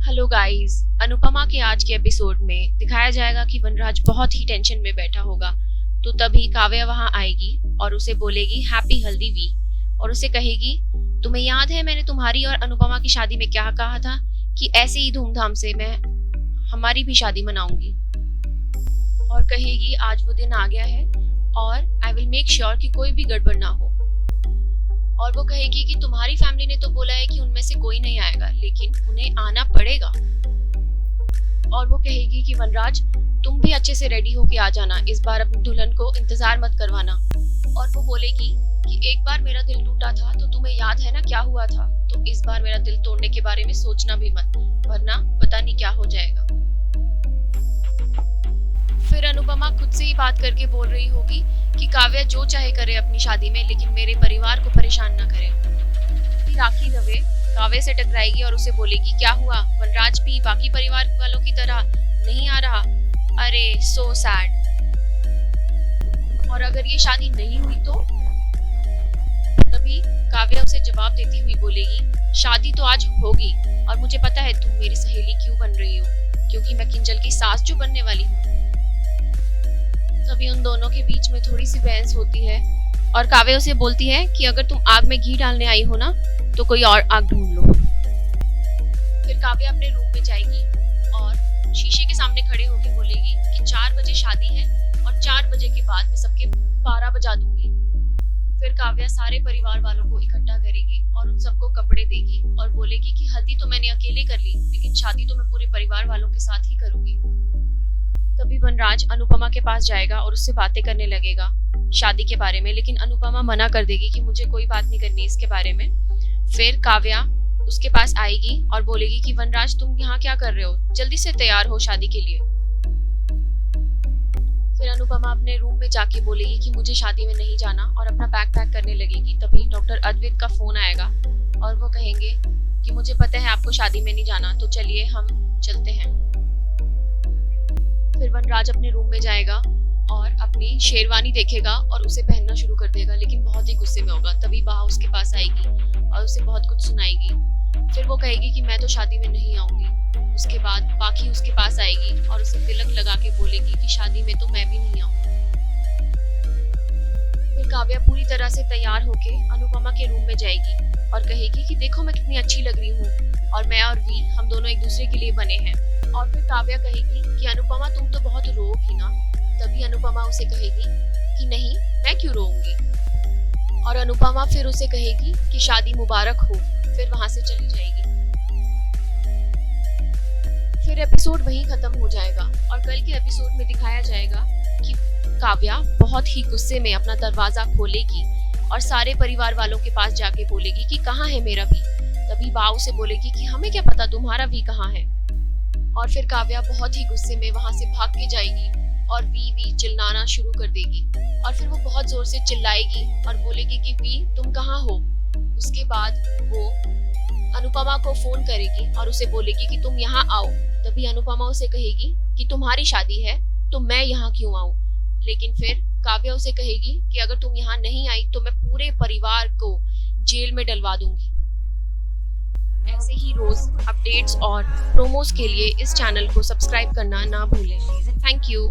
Hello guys, Anupama के आज के एपिसोड में दिखाया जाएगा कि वनराज बहुत ही टेंशन में बैठा होगा। तो तभी काव्या वहां आएगी और उसे बोलेगी हैप्पी हल्दी वी और उसे कहेगी तुम्हें याद है मैंने तुम्हारी और अनुपमा की शादी में क्या कहा था कि ऐसे ही धूमधाम से मैं हमारी भी शादी मनाऊंगी। और कहेगी आज वो दिन आ गया है और आई विल मेक श्योर कि कोई भी गड़बड़ ना हो। और वो कहेगी कि तुम्हारी फैमिली ने तो बोला है कि उनमें से कोई नहीं आएगा, लेकिन उन्हें आना पड़ेगा। और वो कहेगी कि वनराज तुम भी अच्छे से रेडी होके आ जाना, इस बार अपनी दुल्हन को इंतजार मत करवाना। और वो बोलेगी कि एक बार मेरा दिल टूटा था तो तुम्हें याद है ना क्या हुआ था, तो इस बार मेरा दिल तोड़ने के बारे में सोचना भी मत, वरना पता नहीं क्या हो जाएगा। फिर अनुपमा खुद से ही बात करके बोल रही होगी कि काव्या जो चाहे करे अपनी शादी में, लेकिन मेरे परिवार को परेशान ना करे। राखी दवे काव्या से टकराएगी और उसे बोलेगी क्या हुआ, वनराज भी बाकी परिवार वालों की तरह नहीं आ रहा? अरे सो सैड। और अगर ये शादी नहीं हुई तो? तभी काव्या उसे जवाब देती हुई बोलेगी शादी तो आज होगी और मुझे पता है तुम मेरी सहेली क्यों बन रही हो, क्योंकि मैं किंजल की सास जो बनने वाली हूँ। तभी उन दोनों के बीच में थोड़ी सी बहस होती है और काव्या उसे बोलती है कि अगर तुम आग में घी डालने आई हो ना तो कोई और आग ढूंढ लो। फिर काव्या अपने रूम में जाएगी और शीशे के सामने खड़े होकर बोलेगी कि 4 बजे शादी है और 4 बजे के बाद मैं सबके 12 बजा दूंगी। फिर काव्या सारे परिवार वालों को इकट्ठा करेगी और उन सबको कपड़े देगी और बोलेगी कि हल्दी तो मैंने अकेले कर ली, लेकिन शादी तो मैं पूरे परिवार वालों के साथ ही करूंगी। तभी वनराज अनुपमा के पास जाएगा और उससे बातें करने लगेगा शादी के बारे में, लेकिन अनुपमा मना कर देगी कि मुझे कोई बात नहीं करनी इसके बारे में। फिर काव्या उसके पास आएगी और बोलेगी कि वनराज तुम यहाँ क्या कर रहे हो, जल्दी से तैयार हो शादी के लिए। फिर अनुपमा अपने रूम में जाके बोलेगी कि मुझे शादी में नहीं जाना और अपना बैग पैक करने लगेगी। तभी डॉक्टर अद्वैत का फोन आएगा और वो कहेंगे कि मुझे पता है आपको शादी में नहीं जाना, तो चलिए हम चलते हैं। फिर वनराज अपने रूम में जाएगा और अपनी शेरवानी देखेगा और उसे पहनना शुरू कर देगा, लेकिन बहुत ही गुस्से में होगा। तभी बहा उसके पास आएगी और उसे बहुत कुछ सुनाएगी। फिर वो कहेगी कि मैं तो शादी में नहीं आऊंगी। उसके बाद बाकी उसके पास आएगी और उसे तिलक लगा के बोलेगी कि शादी में तो मैं भी नहीं आऊंगी। फिर काव्या पूरी तरह से तैयार होके अनुपमा के रूम में जाएगी और कहेगी कि देखो मैं कितनी अच्छी लग रही हूँ और मैं और वी हम दोनों एक दूसरे के लिए बने हैं। और फिर काव्या कहेगी कि अनुपमा तुम तो बहुत रोओगी ना। तभी अनुपमा उसे कहेगी कि नहीं, मैं क्यों रोऊंगी। और अनुपमा फिर उसे कहेगी कि शादी मुबारक हो, फिर वहां से चली जाएगी। फिर एपिसोड वहीं खत्म हो जाएगा और कल के एपिसोड में दिखाया जाएगा कि काव्या बहुत ही गुस्से में अपना दरवाजा खोलेगी और सारे परिवार वालों के पास जाके बोलेगी कि कहाँ है मेरा वी। तभी बा उसे बोलेगी कि हमें क्या पता तुम्हारा वी कहाँ है। और फिर काव्या बहुत ही गुस्से में वहां से भाग के जाएगी और वी चिल्लाना शुरू कर देगी। और फिर वो बहुत जोर से चिल्लाएगी और बोलेगी कि वी तुम कहाँ हो। उसके बाद वो अनुपमा को फोन करेगी और उसे बोलेगी कि तुम यहाँ आओ। तभी अनुपमा उसे कहेगी कि तुम्हारी शादी है तो मैं यहाँ क्यों आऊँ। लेकिन फिर काव्या उसे कहेगी कि अगर तुम यहाँ नहीं आई तो मैं पूरे परिवार को जेल में डलवा दूंगी। ऐसे ही रोज अपडेट्स और प्रोमोस के लिए इस चैनल को सब्सक्राइब करना ना भूलें। Thank you.